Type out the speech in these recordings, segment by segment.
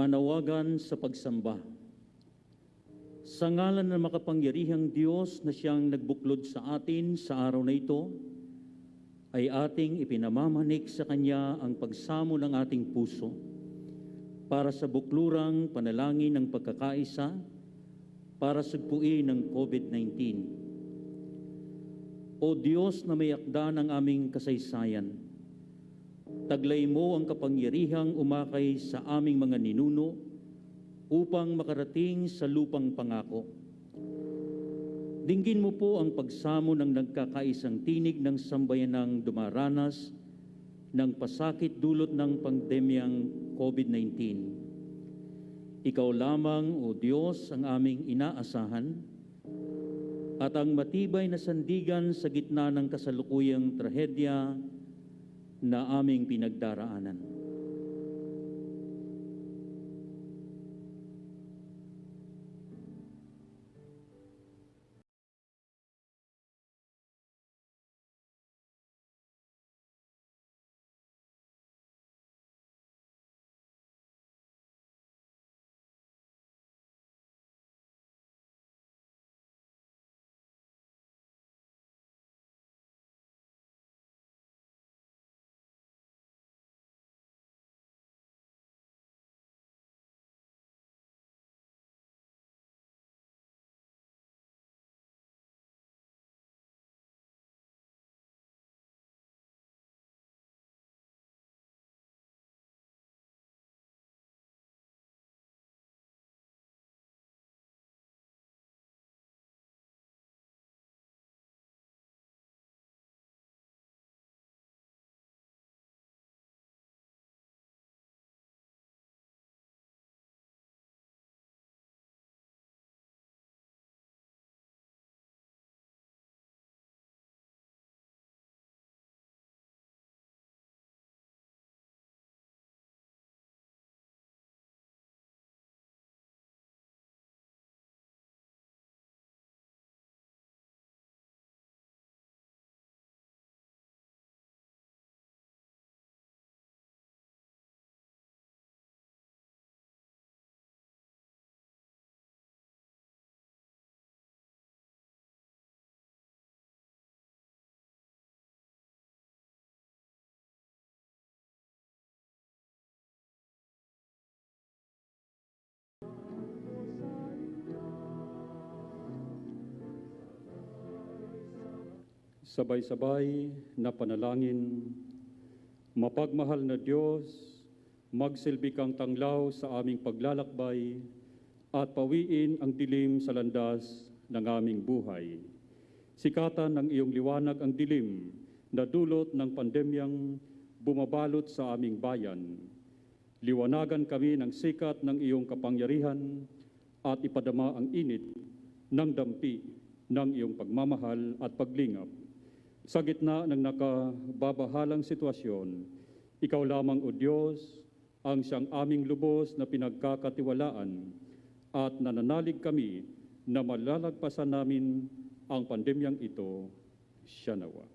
Panawagan sa pagsamba. Sa ngalan ng makapangyarihang Diyos na siyang nagbuklod sa atin sa araw na ito, ay ating ipinamamanik sa Kanya ang pagsamo ng ating puso para sa buklurang panalangin ng pagkakaisa para sugpuin ng COVID-19. O Diyos na may akda ng aming kasaysayan, taglay mo ang kapangyarihang umakay sa aming mga ninuno upang makarating sa lupang pangako. Dinggin mo po ang pagsamo ng nagkakaisang tinig ng sambayanang dumaranas ng pasakit dulot ng pandemyang COVID-19. Ikaw lamang, O Diyos, ang aming inaasahan at ang matibay na sandigan sa gitna ng kasalukuyang trahedya na aming pinagdaraanan. Sabay-sabay na panalangin. Mapagmahal na Diyos, magsilbi kang tanglaw sa aming paglalakbay at pawiin ang dilim sa landas ng aming buhay. Sikatan ng iyong liwanag ang dilim na dulot ng pandemyang bumabalot sa aming bayan. Liwanagan kami ng sikat ng iyong kapangyarihan at ipadama ang init ng dampi ng iyong pagmamahal at paglingap. Sa gitna ng nakababahalang sitwasyon, ikaw lamang, O Diyos, ang siyang aming lubos na pinagkakatiwalaan at nananalig kami na malalagpasan namin ang pandemyang ito, siya nawa.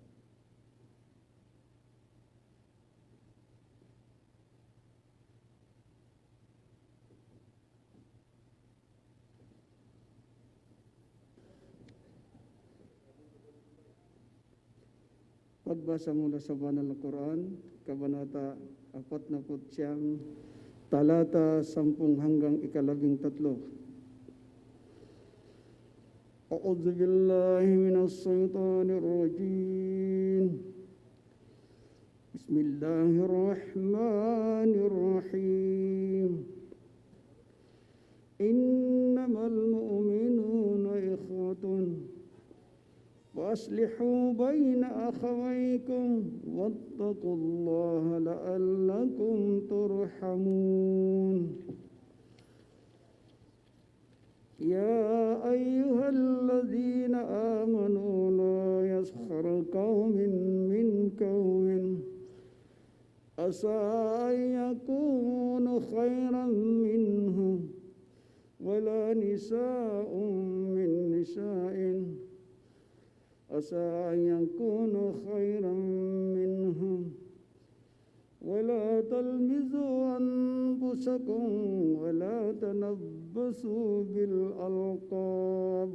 Pagbasa mula sa Banal na Quran, Kabanata 49, talata 10 hanggang 13. A'udzu billahi minas shaitanir rajim. Bismillahirrahmanirrahim. Innamal mu'minuna ikhwatun وأصلحوا بين أخويكم واتقوا الله لعلكم ترحمون يا أيها الذين آمنوا لا يسخر قوم من قوم عسى أن يكونوا خيرا منهم ولا نساء من نساء عسى أن يكونوا خيرا منهم ولا تلمزوا أنفسكم ولا تنبسوا بالألقاب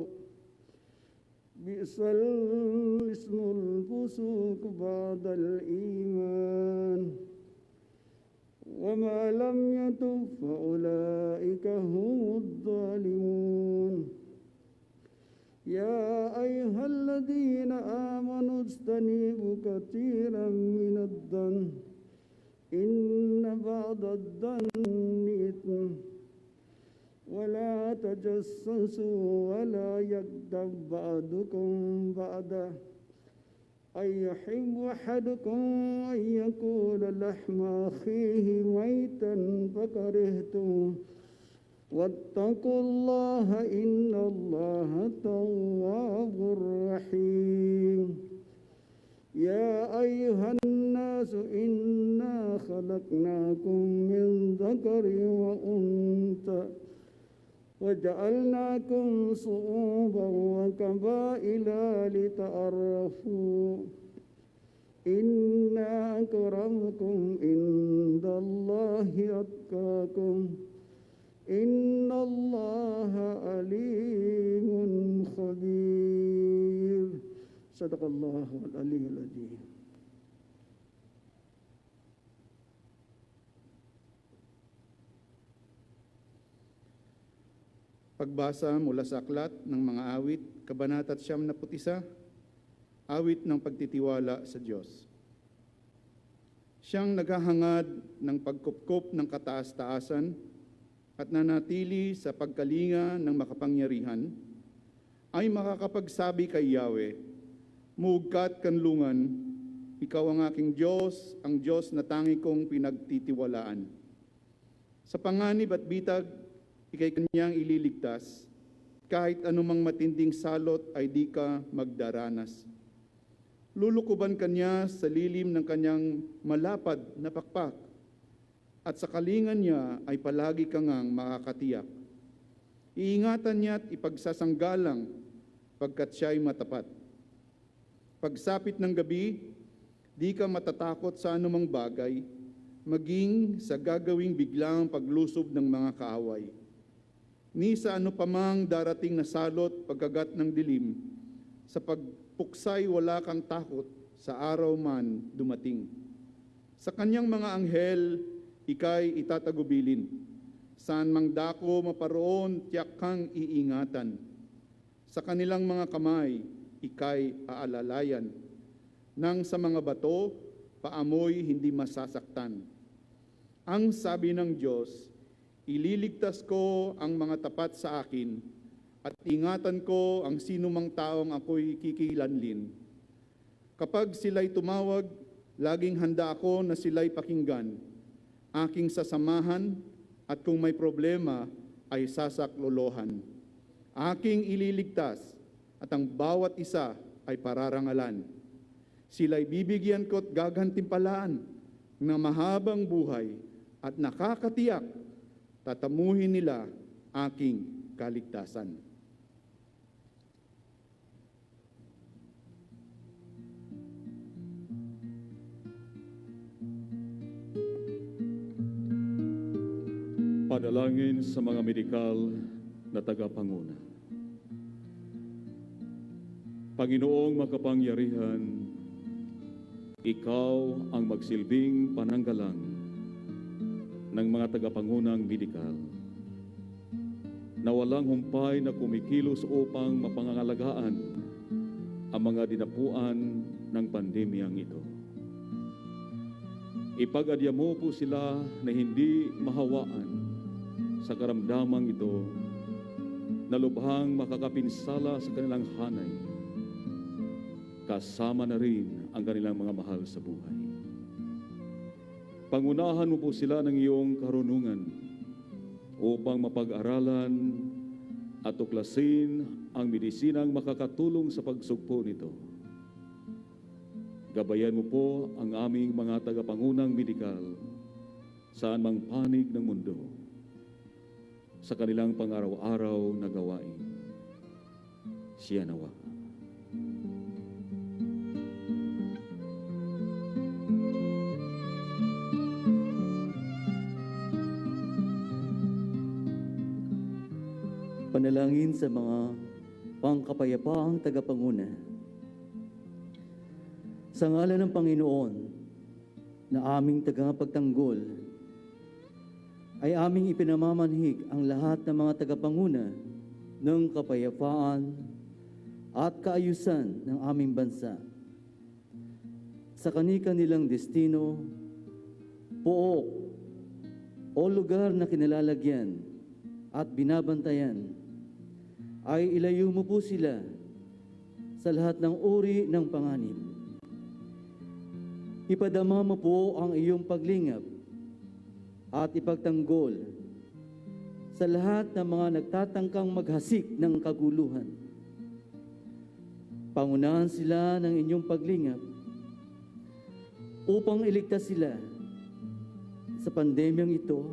بئس الاسم الفسوق بعد الإيمان وما لم يتب فأولئك هم الظالمون يا أيها الذين آمنوا اجتنبوا كثيرا من الظن إن بعض الظن إثم ولا تجسسوا ولا يغتب بعضكم بعضا أيحب أحدكم أن يأكل لحم أخيه ميتا فكرهتموه واتقوا الله إن الله تواب رحيم يا أيها الناس إنا خلقناكم من ذكر وأنثى وجعلناكم شعوبا وقبائل لتعارفوا إن أكرمكم عند الله أتقاكم إن الله عليم خبير صدق الله العلي العظيم. Pagbasa mula sa aklat ng mga awit, Kabanata 91, awit ng pagtitiwala sa Diyos. Siyang naghahangad ng pagkupkop ng kataas-taasan at nanatili sa pagkalinga ng makapangyarihan, ay makakapagsabi kay Yahweh, "Mugkat kanlungan, ikaw ang aking Diyos, ang Diyos na tangi kong pinagtitiwalaan. Sa panganib at bitag, ikay kanyang ililigtas, kahit anumang matinding salot ay di ka magdaranas. Lulukuban kanya sa lilim ng kanyang malapad na pakpak, at sa kalingan niya ay palagi kang makakatiyak. Iingatan niya at ipagsasanggalang pagkat siya'y matapat. Pagsapit ng gabi, di ka matatakot sa anumang bagay, maging sa gagawing biglang paglusob ng mga kaaway. Ni sa ano pamang darating na salot pagkagat ng dilim, sa pagpuksay wala kang takot sa araw man dumating. Sa kanyang mga anghel, ikay itatagubilin. Saan mang dako maparoon, tiyak kang iingatan. Sa kanilang mga kamay, ikay aalalayan. Nang sa mga bato, paamoy hindi masasaktan. Ang sabi ng Diyos, ililigtas ko ang mga tapat sa akin at ingatan ko ang sinumang taong ako'y kikilanlin. Kapag sila'y tumawag, laging handa ako na sila'y pakinggan, aking sasamahan at kung may problema ay sasaklolohan. Aking ililigtas at ang bawat isa ay pararangalan. Sila'y bibigyan ko't gagantimpalaan ng mahabang buhay at nakakatiyak tatamuhin nila aking kaligtasan. Panalangin sa mga medikal na tagapanguna. Panginoong makapangyarihan, ikaw ang magsilbing pananggalang ng mga tagapangunang medikal na walang humpay na kumikilos upang mapangangalagaan ang mga dinapuan ng pandemyang ito. Ipag-adya mo po sila na hindi mahawaan sa karamdamang ito na lubhang makakapinsala sa kanilang hanay, kasama na rin ang kanilang mga mahal sa buhay. Pangunahan mo po sila ng iyong karunungan upang mapag-aralan at tuklasin ang medisinang makakatulong sa pagsugpo nito. Gabayan mo po ang aming mga tagapangunang medikal saan mang panig ng mundo sa kanilang pang-araw-araw na gawain. Siya nawa. Panalangin sa mga pangkapayapaang tagapanguna. Sa ngalan ng Panginoon na aming tagapagtanggol, ay aming ipinamamanhik ang lahat ng mga tagapanguna ng kapayapaan at kaayusan ng aming bansa. Sa kani-kanilang destino, pook o lugar na kinalalagyan at binabantayan, ay ilayo mo po sila sa lahat ng uri ng panganib. Ipadama mo po ang iyong paglingap at ipagtanggol sa lahat ng mga nagtatangkang maghasik ng kaguluhan. Pangunahan sila ng inyong paglingap upang iligtas sila sa pandemyang ito,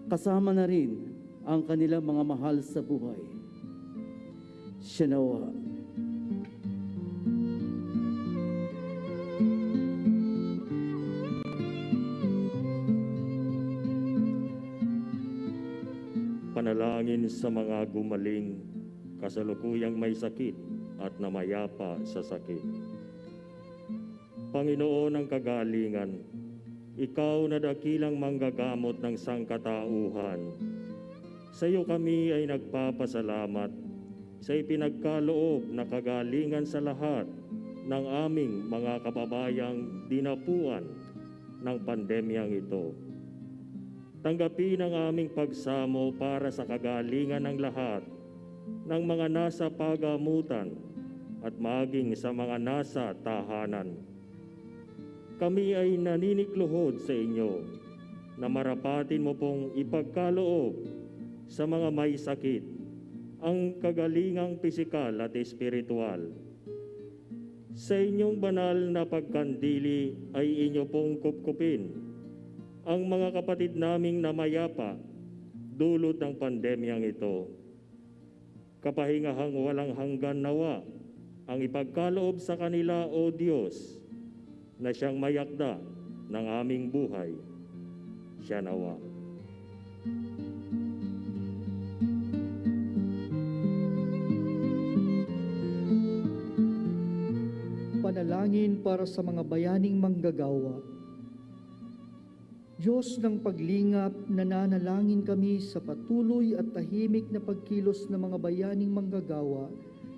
kasama na rin ang kanilang mga mahal sa buhay. Siya nawa. Panalangin sa mga gumaling, kasalukuyang may sakit at namayapa sa sakit. Panginoon ng kagalingan, Ikaw na dakilang manggagamot ng sangkatauhan, sa iyo kami ay nagpapasalamat sa ipinagkaloob na kagalingan sa lahat ng aming mga kababayang dinapuan ng pandemyang ito. Tanggapin ang aming pagsamo para sa kagalingan ng lahat ng mga nasa pagamutan at maging sa mga nasa tahanan. Kami ay naninikluhod sa inyo na marapatin mo pong ipagkaloob sa mga may sakit ang kagalingang pisikal at espiritual. Sa inyong banal na pagkandili ay inyo pong kupkupin ang mga kapatid naming namayapa dulot ng pandemyang ito. Kapahingahang walang hanggan nawa ang ipagkaloob sa kanila, O Diyos, na siyang mayakda ng aming buhay. Siya nawa. Panalangin para sa mga bayaning manggagawa. Diyos ng paglingap, nananalangin kami sa patuloy at tahimik na pagkilos ng mga bayaning manggagawa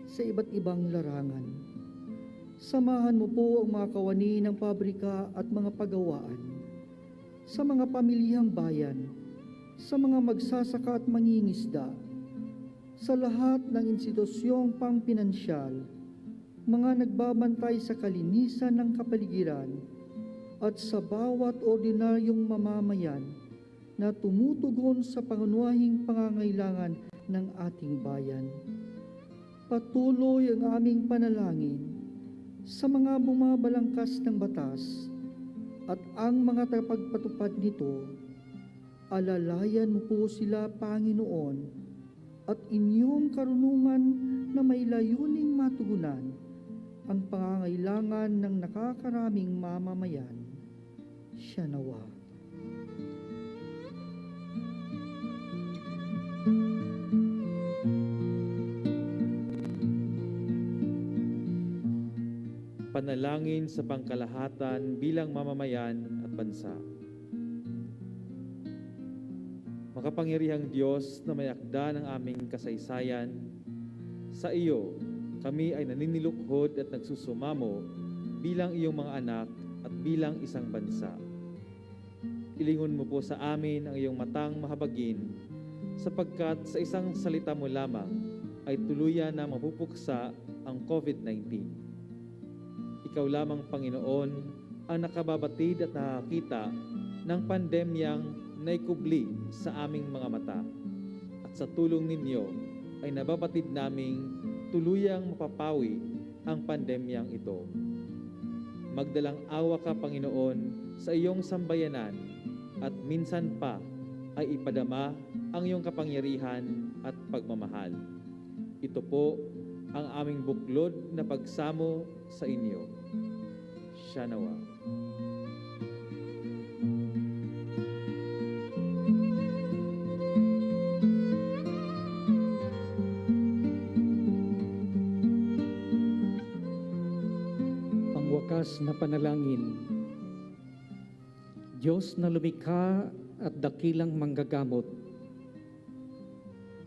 sa iba't ibang larangan. Samahan mo po ang mga kawani ng pabrika at mga pagawaan, sa mga pamilihang bayan, sa mga magsasaka at mangingisda, sa lahat ng institusyong pangpinansyal, mga nagbabantay sa kalinisan ng kapaligiran, at sa bawat ordinaryong mamamayan na tumutugon sa pangunahing pangangailangan ng ating bayan. Patuloy ang aming panalangin sa mga bumabalangkas ng batas at ang mga tagapagpatupad nito. Alalayan mo po sila, Panginoon, at inyong karunungan na may layuning matugunan ang pangangailangan ng nakakaraming mamamayan. Siya nawa. Panalangin sa pangkalahatan bilang mamamayan at bansa. Makapangyarihang Diyos na may akda ng aming kasaysayan, sa iyo kami ay naninilukhod at nagsusumamo bilang iyong mga anak at bilang isang bansa. Ilingon mo po sa amin ang iyong matang mahabagin, sapagkat sa isang salita mo lamang ay tuluyan na mapupuksa ang COVID-19. Ikaw lamang, Panginoon, ang nakababatid at nakakita ng pandemyang naikubli sa aming mga mata. At sa tulong ninyo ay nababatid naming tuluyang mapapawi ang pandemyang ito. Magdalang awa ka, Panginoon, sa iyong sambayanan at minsan pa ay ipadama ang iyong kapangyarihan at pagmamahal. Ito po ang aming buklod na pagsamo sa inyo. Siya nawa. madalas na panalangin. Diyos na lumikha at dakilang manggagamot,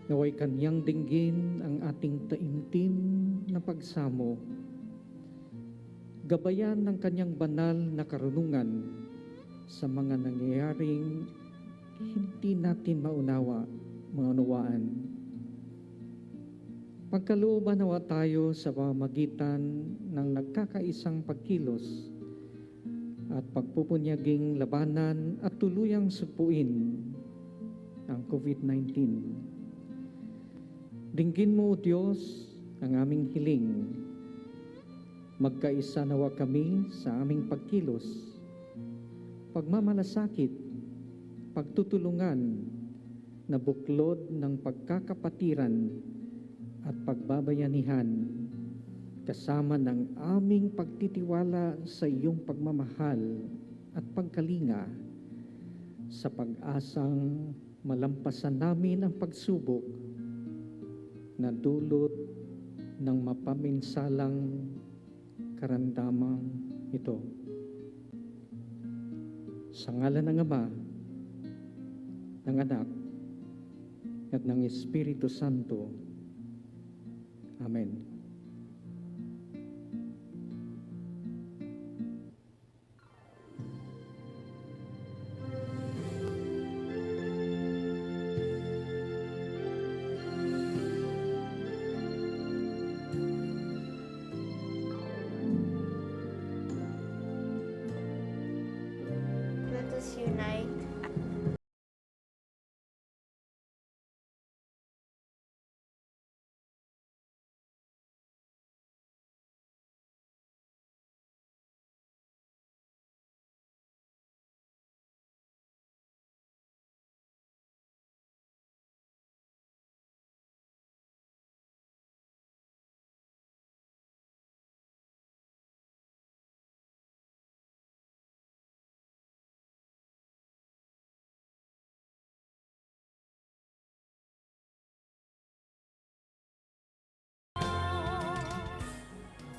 naway Kanyang dinggin ang ating taimtim na pagsamo. Gabayan ng Kanyang banal na karunungan sa mga nangyayaring hindi natin maunawaan. Pagkalooban nawa tayo sa pamamagitan ng nagkakaisang pagkilos at pagpupunyaging labanan at tuluyang sugpuin ang COVID-19. Dinggin mo, O Diyos, ang aming hiling. Magkaisa nawa kami sa aming pagkilos, pagmamalasakit, pagtutulungan na buklod ng pagkakapatiran at pagbabayanihan, kasama ng aming pagtitiwala sa iyong pagmamahal at pagkalinga sa pag-asang malampasan namin ang pagsubok na dulot ng mapaminsalang karamdamang ito. Sa ngalan ng Ama, ng Anak, at ng Espiritu Santo. Amen. Let us unite.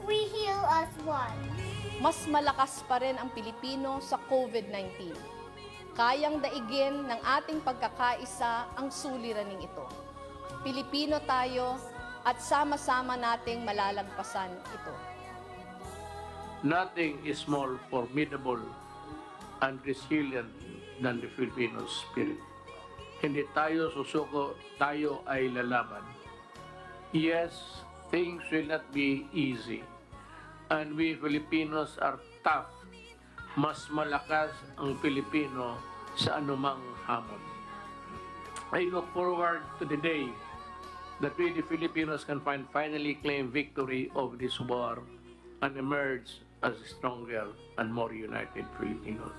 We heal as one. Mas malakas pa rin ang Pilipino sa COVID-19. Kayang daigin ng ating pagkakaisa ang suliraning ito. Pilipino tayo at sama-sama nating malalagpasan ito. Nothing is more formidable and resilient than the Filipino spirit. Hindi tayo susuko, tayo ay lalaban. Yes, things will not be easy. And we Filipinos are tough. Mas malakas ang Pilipino sa anumang hamon. I look forward to the day that we the Filipinos can finally claim victory of this war and emerge as stronger and more united Filipinos.